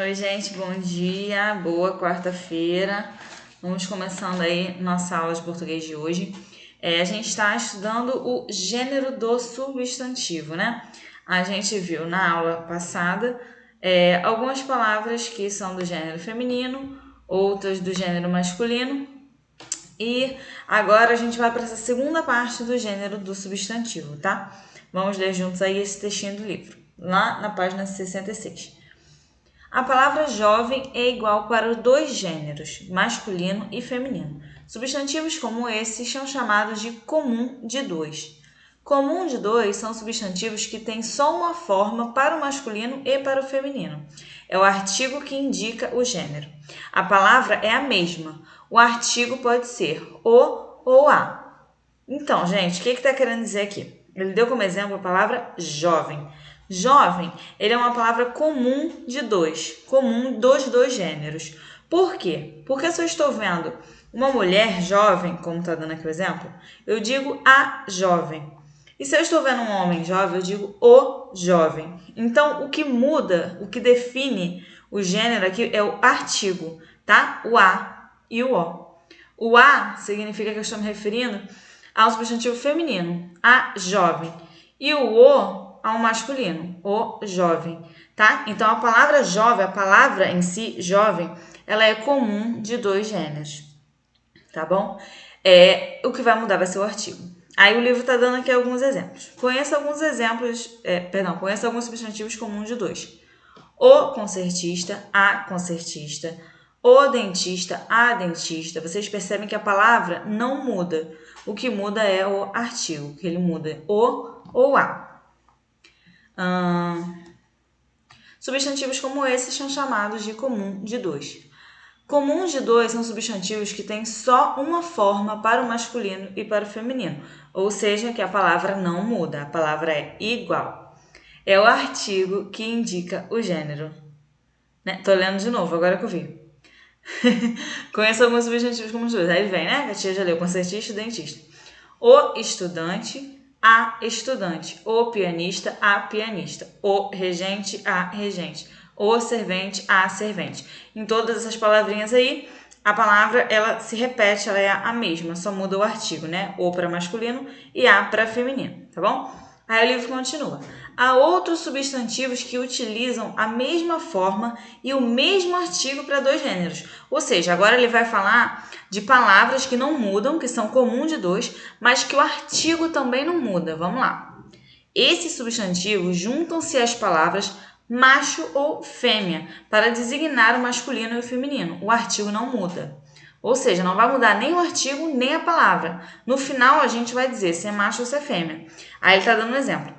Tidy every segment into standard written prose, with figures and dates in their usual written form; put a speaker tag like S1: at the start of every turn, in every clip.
S1: Oi, gente, bom dia, boa quarta-feira. Vamos começando aí nossa aula de português de hoje. A gente está estudando o gênero do substantivo, né? A gente viu na aula passada algumas palavras que são do gênero feminino, outras do gênero masculino. E agora a gente vai para essa segunda parte do gênero do substantivo, tá? Vamos ler juntos aí esse textinho do livro, lá na página 66. A palavra jovem é igual para os dois gêneros, masculino e feminino. Substantivos como esses são chamados de comum de dois. Comum de dois são substantivos que têm só uma forma para o masculino e para o feminino. É o artigo que indica o gênero. A palavra é a mesma. O artigo pode ser o ou a. Então, gente, o que está querendo dizer aqui? Ele deu como exemplo a palavra jovem. Jovem, ele é uma palavra comum de comum dos dois gêneros. Por quê? Porque se eu estou vendo uma mulher jovem, como está dando aqui o exemplo, eu digo a jovem. E se eu estou vendo um homem jovem, eu digo o jovem. Então, o que muda, o que define o gênero aqui é o artigo, tá? O a e o o. O a significa que eu estou me referindo ao substantivo feminino, a jovem. E o ao masculino, o jovem, tá? Então, a palavra jovem, a palavra em si, jovem, ela é comum de dois gêneros, tá bom? O que vai mudar vai ser o artigo. Aí o livro está dando aqui alguns exemplos. Conheça alguns substantivos comuns de dois. O concertista, a concertista, o dentista, a dentista. Vocês percebem que a palavra não muda. O que muda é o artigo, que ele muda o ou a. Substantivos como esses são chamados de comum de dois. Comuns de dois são substantivos que têm só uma forma para o masculino e para o feminino, ou seja, que a palavra não muda, a palavra é igual. É o artigo que indica o gênero. Tô lendo de novo, agora que eu vi. Conheço alguns substantivos como os dois. Aí vem, né? A tia já leu, concertista e dentista. O estudante, a estudante. O pianista, a pianista. O regente, a regente. O servente, a servente. Em todas essas palavrinhas aí, a palavra ela se repete, ela é a mesma, só muda o artigo, né? O para masculino e a para feminino, tá bom? Aí o livro continua. Há outros substantivos que utilizam a mesma forma e o mesmo artigo para dois gêneros. Ou seja, agora ele vai falar de palavras que não mudam, que são comuns de dois, mas que o artigo também não muda. Vamos lá. Esses substantivos juntam-se às palavras macho ou fêmea para designar o masculino e o feminino. O artigo não muda. Ou seja, não vai mudar nem o artigo, nem a palavra. No final, a gente vai dizer se é macho ou se é fêmea. Aí ele está dando um exemplo.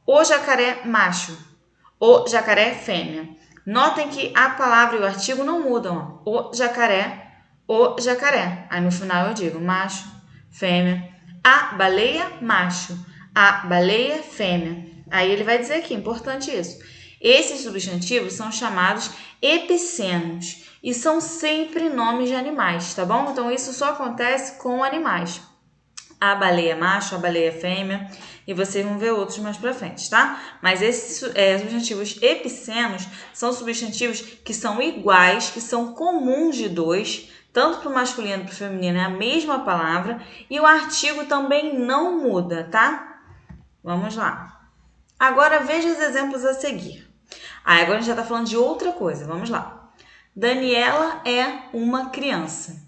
S1: O jacaré macho, o jacaré fêmea. Notem que a palavra e o artigo não mudam. Ó. O jacaré. Aí no final eu digo macho, fêmea. A baleia, macho. A baleia, fêmea. Aí ele vai dizer aqui, importante isso. Esses substantivos são chamados epicenos e são sempre nomes de animais, tá bom? Então, isso só acontece com animais. A baleia macho, a baleia fêmea, e vocês vão ver outros mais pra frente, tá? Mas esses substantivos epicenos são substantivos que são iguais, que são comuns de dois, tanto para o masculino e para o feminino é a mesma palavra, e o artigo também não muda, tá? Vamos lá. Agora veja os exemplos a seguir. Agora a gente já está falando de outra coisa, vamos lá. Daniela é uma criança.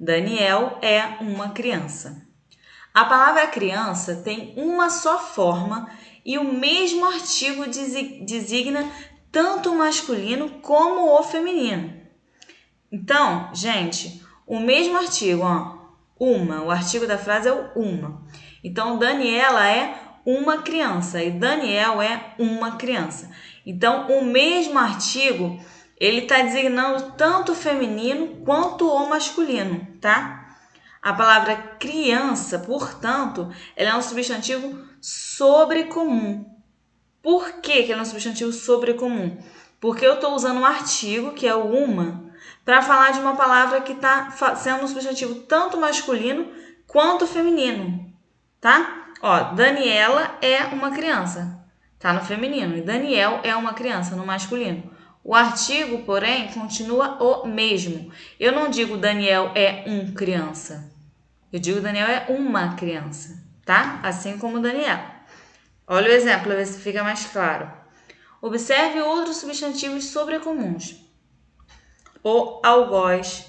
S1: Daniel é uma criança. A palavra criança tem uma só forma e o mesmo artigo designa tanto o masculino como o feminino. Então, gente, o mesmo artigo, o artigo da frase é o uma. Então, Daniela é uma criança e Daniel é uma criança. Então, o mesmo artigo, ele está designando tanto o feminino quanto o masculino, tá? A palavra criança, portanto, ela é um substantivo sobrecomum. Por que ela é um substantivo sobrecomum? Porque eu estou usando um artigo, que é o uma, para falar de uma palavra que está sendo um substantivo tanto masculino quanto feminino, tá? Daniela é uma criança, tá no feminino, e Daniel é uma criança no masculino. O artigo, porém, continua o mesmo. Eu não digo Daniel é um criança. Eu digo Daniel é uma criança, tá? Assim como Daniel. Olha o exemplo, para ver se fica mais claro. Observe outros substantivos sobrecomuns. O algoz,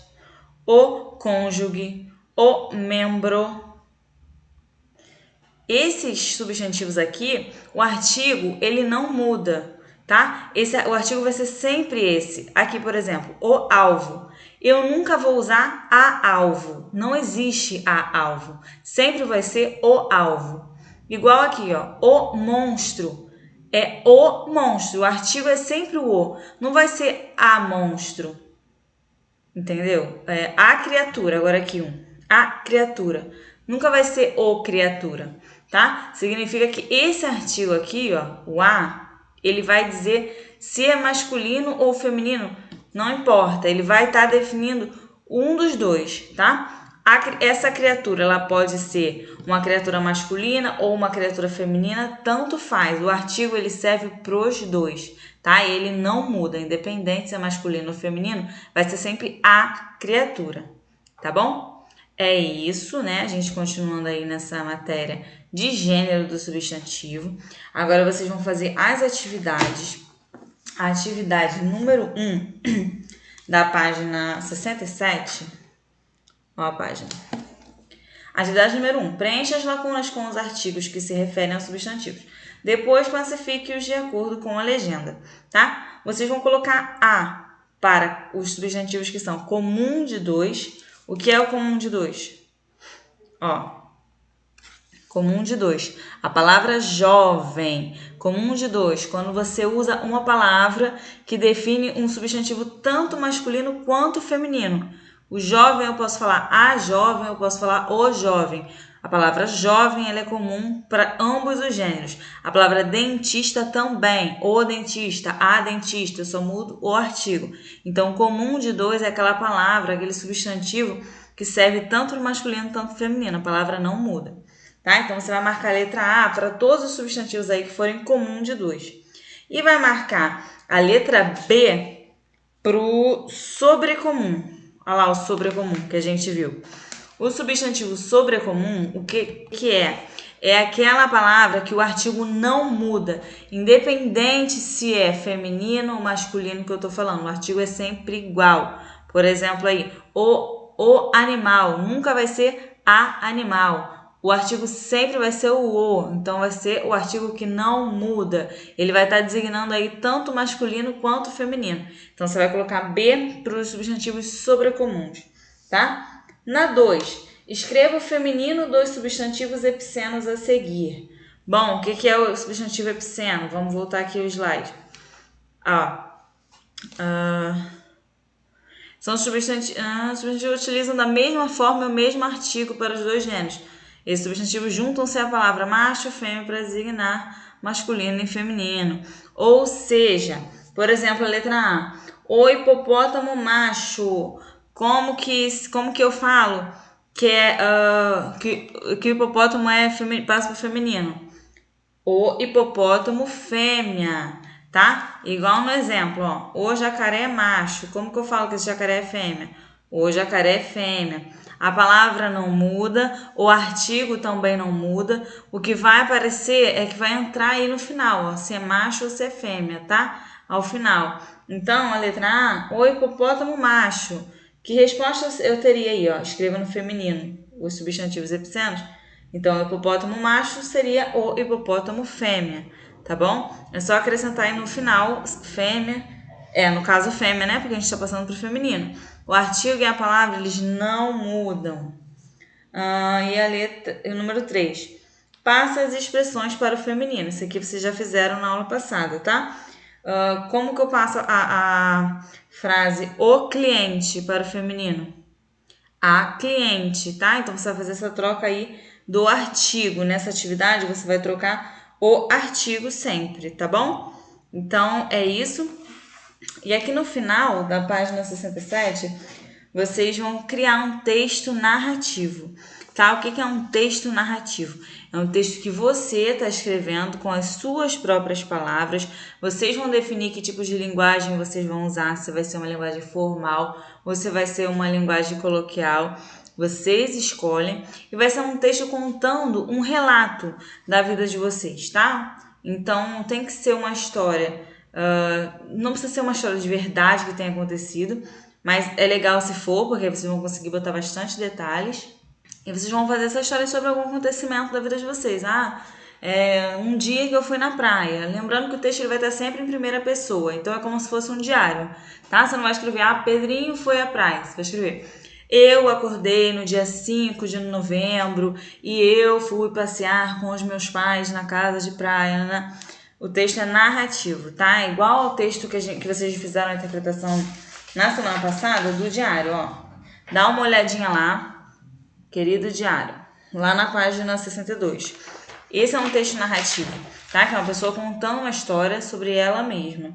S1: o cônjuge, o membro. Esses substantivos aqui, o artigo, ele não muda, tá? O artigo vai ser sempre esse. Aqui, por exemplo, o alvo. Eu nunca vou usar a alvo. Não existe a alvo. Sempre vai ser o alvo. Igual aqui, ó, o monstro. É o monstro. O artigo é sempre o o. Não vai ser a monstro. Entendeu? É a criatura. Agora aqui a criatura. Nunca vai ser o criatura, tá? Significa que esse artigo aqui, ó, o a, ele vai dizer se é masculino ou feminino. Não importa. Ele vai estar definindo um dos dois, tá? Essa criatura, ela pode ser uma criatura masculina ou uma criatura feminina, tanto faz. O artigo, ele serve para os dois, tá? Ele não muda, independente se é masculino ou feminino, vai ser sempre a criatura, tá bom? É isso, né? A gente continuando aí nessa matéria de gênero do substantivo. Agora vocês vão fazer as atividades. A atividade número 1 da página 67. Ó a página. Atividade número 1. Preencha as lacunas com os artigos que se referem aos substantivos. Depois, classifique-os de acordo com a legenda, tá? Vocês vão colocar A para os substantivos que são comum de dois. O que é o comum de dois? Ó, comum de dois. A palavra jovem. Comum de dois. Quando você usa uma palavra que define um substantivo tanto masculino quanto feminino. O jovem eu posso falar a jovem, eu posso falar o jovem. A palavra jovem ela é comum para ambos os gêneros. A palavra dentista também. O dentista, a dentista, eu só mudo o artigo. Então, comum de dois é aquela palavra, aquele substantivo que serve tanto para o masculino quanto para o feminino. A palavra não muda. Tá? Então, você vai marcar a letra A para todos os substantivos aí que forem comum de dois. E vai marcar a letra B para o sobrecomum. Olha lá o sobrecomum que a gente viu. O substantivo sobrecomum, o que é? É aquela palavra que o artigo não muda, independente se é feminino ou masculino que eu estou falando. O artigo é sempre igual. Por exemplo, aí, o animal nunca vai ser a animal. O artigo sempre vai ser o, então vai ser o artigo que não muda. Ele vai estar designando aí tanto masculino quanto feminino. Então, você vai colocar B para os substantivos sobrecomuns, tá? Na 2, escreva o feminino dos substantivos epicenos a seguir. Bom, o que é o substantivo epiceno? Vamos voltar aqui ao slide. São substantivos que utilizam da mesma forma o mesmo artigo para os dois gêneros. Esses substantivos juntam-se à palavra macho e fêmea para designar masculino e feminino. Ou seja, por exemplo, a letra A. O hipopótamo macho. Como que eu falo que o hipopótamo passa para o feminino? O hipopótamo fêmea, tá? Igual no exemplo, ó. O jacaré é macho. Como que eu falo que esse jacaré é fêmea? O jacaré é fêmea. A palavra não muda, o artigo também não muda. O que vai aparecer é que vai entrar aí no final, ó, se é macho ou se é fêmea, tá? Ao final. Então, a letra A, o hipopótamo macho. Que resposta eu teria aí, ó? Escreva no feminino os substantivos epicenos. Então, o hipopótamo macho seria o hipopótamo fêmea, tá bom? É só acrescentar aí no final fêmea, no caso fêmea, né? Porque a gente está passando para o feminino. O artigo e a palavra, eles não mudam. E a letra, o número 3. Passa as expressões para o feminino. Isso aqui vocês já fizeram na aula passada, tá? Como que eu passo a frase o cliente para o feminino? A cliente, tá? Então, você vai fazer essa troca aí do artigo. Nessa atividade, você vai trocar o artigo sempre, tá bom? Então, é isso. E aqui no final da página 67, vocês vão criar um texto narrativo, tá? O que é um texto narrativo? É um texto que você está escrevendo com as suas próprias palavras. Vocês vão definir que tipo de linguagem vocês vão usar, se vai ser uma linguagem formal ou se vai ser uma linguagem coloquial. Vocês escolhem e vai ser um texto contando um relato da vida de vocês, tá? Então tem que ser uma história, não precisa ser uma história de verdade que tenha acontecido, mas é legal se for, porque vocês vão conseguir botar bastante detalhes. E vocês vão fazer essa história sobre algum acontecimento da vida de vocês. Um dia que eu fui na praia. Lembrando que o texto ele vai estar sempre em primeira pessoa. Então é como se fosse um diário, tá? Você não vai escrever, Pedrinho foi à praia. Você vai escrever, eu acordei no dia 5 de novembro e eu fui passear com os meus pais na casa de praia, né? O texto é narrativo, tá? É igual ao texto que vocês fizeram a interpretação na semana passada do diário, ó. Dá uma olhadinha lá. Querido diário, lá na página 62. Esse é um texto narrativo, tá? Que é uma pessoa contando uma história sobre ela mesma.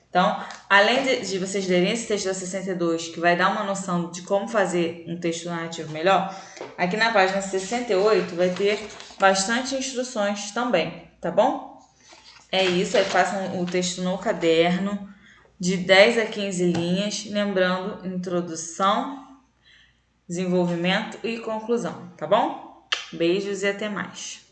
S1: Então, além de vocês lerem esse texto da 62, que vai dar uma noção de como fazer um texto narrativo melhor, aqui na página 68 vai ter bastante instruções também, tá bom? É isso, aí façam o texto no caderno, de 10 a 15 linhas, lembrando introdução, desenvolvimento e conclusão, tá bom? Beijos e até mais.